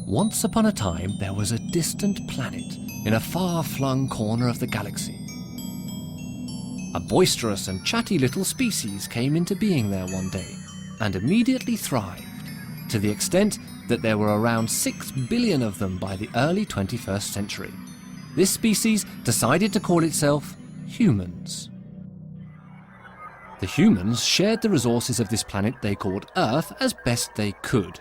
Once upon a time, there was a distant planet in a far-flung corner of the galaxy. A boisterous and chatty little species came into being there one day and immediately thrived, to the extent that there were around 6 billion of them by the early 21st century. This species decided to call itself humans. The humans shared the resources of this planet they called Earth as best they could.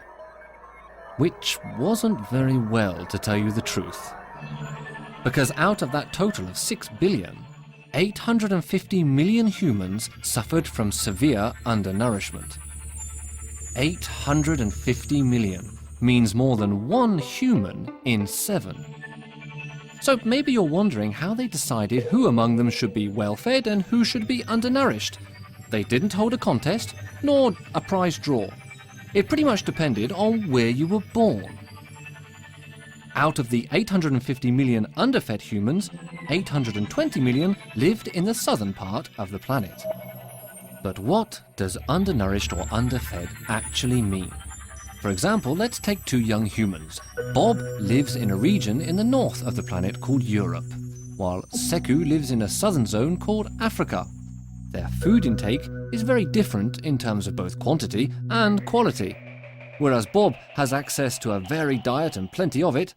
Which wasn't very well, to tell you the truth. Because out of that total of 6 billion, 850 million humans suffered from severe undernourishment. 850 million means more than 1 human in 7. So maybe you're wondering how they decided who among them should be well-fed and who should be undernourished. They didn't hold a contest, nor a prize draw. It pretty much depended on where you were born. Out of the 850 million underfed humans, 820 million lived in the southern part of the planet. But what does undernourished or underfed actually mean? For example, let's take 2 young humans. Bob lives in a region in the north of the planet called Europe, while Seku lives in a southern zone called Africa. Their food intake is very different in terms of both quantity and quality. Whereas Bob has access to a varied diet and plenty of it,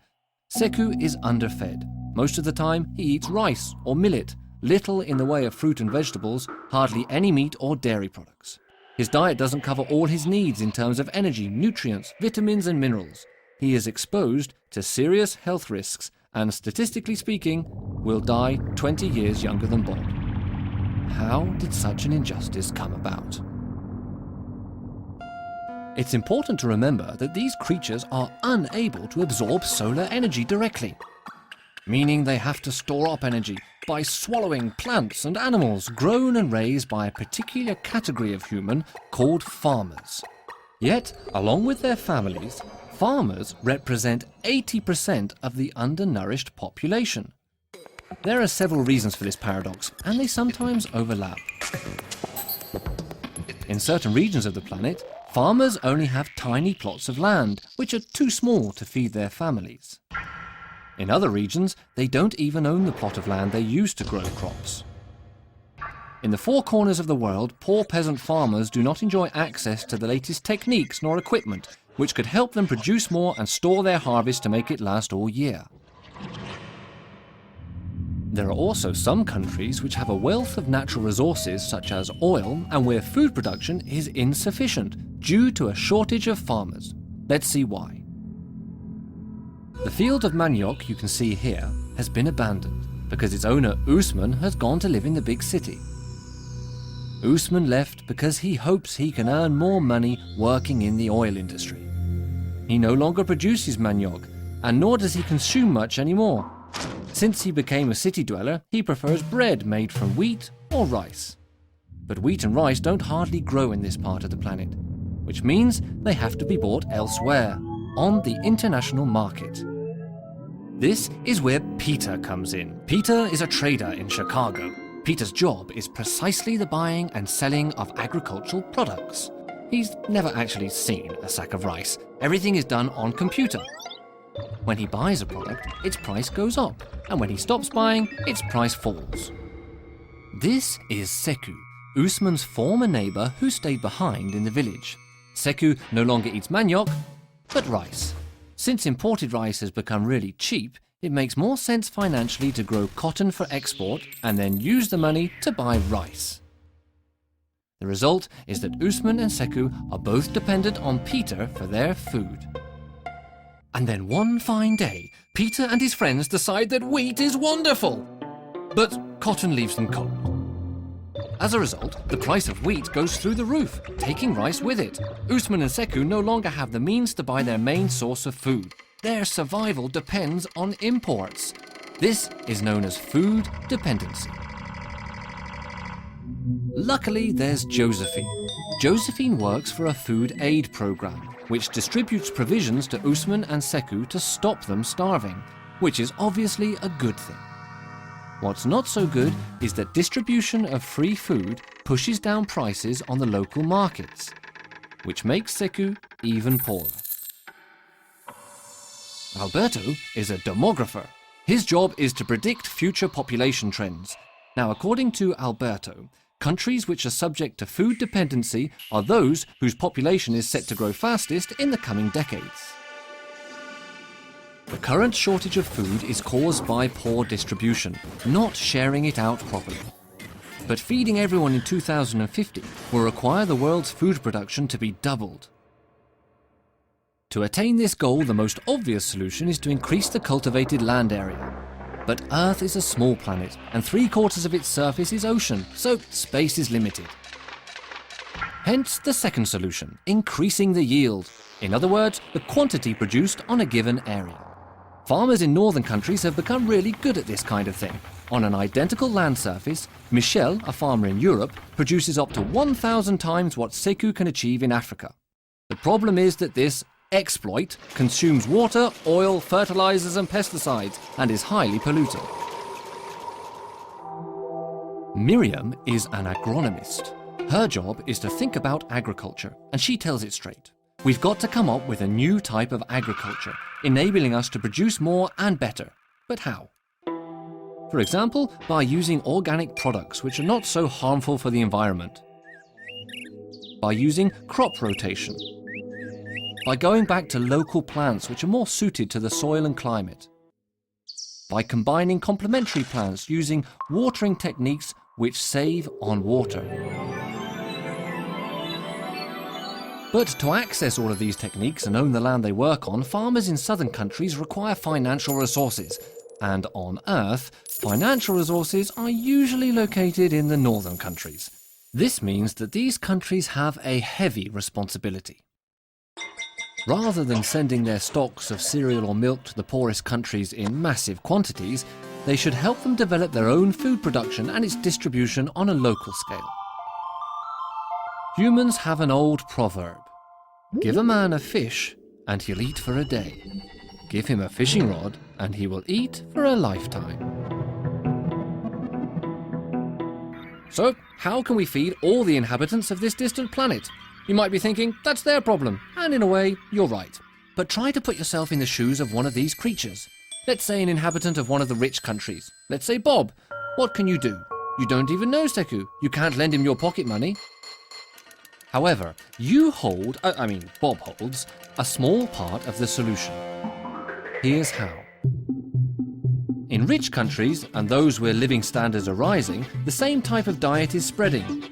Seku is underfed. Most of the time he eats rice or millet, little in the way of fruit and vegetables, hardly any meat or dairy products. His diet doesn't cover all his needs in terms of energy, nutrients, vitamins and minerals. He is exposed to serious health risks and, statistically speaking, will die 20 years younger than Bob. How did such an injustice come about? It's important to remember that these creatures are unable to absorb solar energy directly, meaning they have to store up energy by swallowing plants and animals grown and raised by a particular category of human called farmers. Yet, along with their families, farmers represent 80% of the undernourished population. There are several reasons for this paradox, and they sometimes overlap. In certain regions of the planet, farmers only have tiny plots of land, which are too small to feed their families. In other regions, they don't even own the plot of land they use to grow crops. In the 4 corners of the world, poor peasant farmers do not enjoy access to the latest techniques nor equipment, which could help them produce more and store their harvest to make it last all year. There are also some countries which have a wealth of natural resources such as oil and where food production is insufficient due to a shortage of farmers. Let's see why. The field of manioc you can see here has been abandoned because its owner Usman has gone to live in the big city. Usman left because he hopes he can earn more money working in the oil industry. He no longer produces manioc, and nor does he consume much anymore. Since he became a city dweller, he prefers bread made from wheat or rice. But wheat and rice don't hardly grow in this part of the planet, which means they have to be bought elsewhere, on the international market. This is where Peter comes in. Peter is a trader in Chicago. Peter's job is precisely the buying and selling of agricultural products. He's never actually seen a sack of rice. Everything is done on computer. When he buys a product, its price goes up, and when he stops buying, its price falls. This is Seku, Usman's former neighbor who stayed behind in the village. Seku no longer eats manioc, but rice. Since imported rice has become really cheap, it makes more sense financially to grow cotton for export and then use the money to buy rice. The result is that Usman and Seku are both dependent on Peter for their food. And then one fine day, Peter and his friends decide that wheat is wonderful, but cotton leaves them cold. As a result, the price of wheat goes through the roof, taking rice with it. Usman and Seku no longer have the means to buy their main source of food. Their survival depends on imports. This is known as food dependency. Luckily, there's Josephine. Josephine works for a food aid program, which distributes provisions to Usman and Seku to stop them starving, which is obviously a good thing. What's not so good is that distribution of free food pushes down prices on the local markets, which makes Seku even poorer. Alberto is a demographer. His job is to predict future population trends. Now, according to Alberto, countries which are subject to food dependency are those whose population is set to grow fastest in the coming decades. The current shortage of food is caused by poor distribution, not sharing it out properly. But feeding everyone in 2050 will require the world's food production to be doubled. To attain this goal, the most obvious solution is to increase the cultivated land area. But Earth is a small planet, and 3/4 of its surface is ocean, so space is limited. Hence the second solution, increasing the yield. In other words, the quantity produced on a given area. Farmers in northern countries have become really good at this kind of thing. On an identical land surface, Michel, a farmer in Europe, produces up to 1,000 times what Sekou can achieve in Africa. The problem is that this exploit consumes water, oil, fertilizers and pesticides, and is highly polluting. Miriam is an agronomist. Her job is to think about agriculture, and she tells it straight. We've got to come up with a new type of agriculture, enabling us to produce more and better. But how? For example, by using organic products which are not so harmful for the environment. By using crop rotation. By going back to local plants which are more suited to the soil and climate. By combining complementary plants using watering techniques which save on water. But to access all of these techniques and own the land they work on, farmers in southern countries require financial resources. And on Earth, financial resources are usually located in the northern countries. This means that these countries have a heavy responsibility. Rather than sending their stocks of cereal or milk to the poorest countries in massive quantities, they should help them develop their own food production and its distribution on a local scale. Humans have an old proverb. Give a man a fish and he'll eat for a day. Give him a fishing rod and he will eat for a lifetime. So, how can we feed all the inhabitants of this distant planet? You might be thinking, that's their problem, and in a way, you're right. But try to put yourself in the shoes of one of these creatures. Let's say an inhabitant of one of the rich countries. Let's say Bob. What can you do? You don't even know Sekou. You can't lend him your pocket money. However, Bob holds, a small part of the solution. Here's how. In rich countries, and those where living standards are rising, the same type of diet is spreading.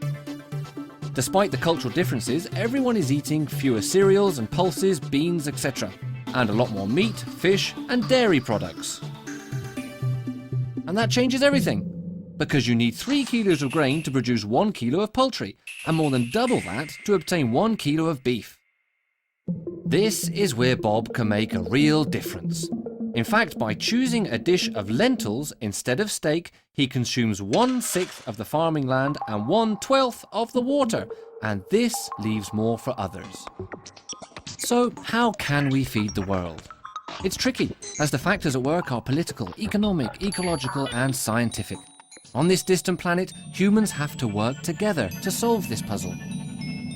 Despite the cultural differences, everyone is eating fewer cereals and pulses, beans, etc. And a lot more meat, fish and dairy products. And that changes everything. Because you need 3 kilos of grain to produce 1 kilo of poultry, and more than double that to obtain 1 kilo of beef. This is where Bob can make a real difference. In fact, by choosing a dish of lentils instead of steak, he consumes 1/6 of the farming land and 1/12 of the water, and this leaves more for others. So, how can we feed the world? It's tricky, as the factors at work are political, economic, ecological, and scientific. On this distant planet, humans have to work together to solve this puzzle.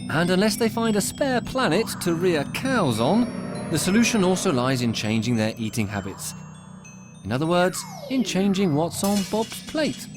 And unless they find a spare planet to rear cows on, the solution also lies in changing their eating habits. In other words, in changing what's on Bob's plate.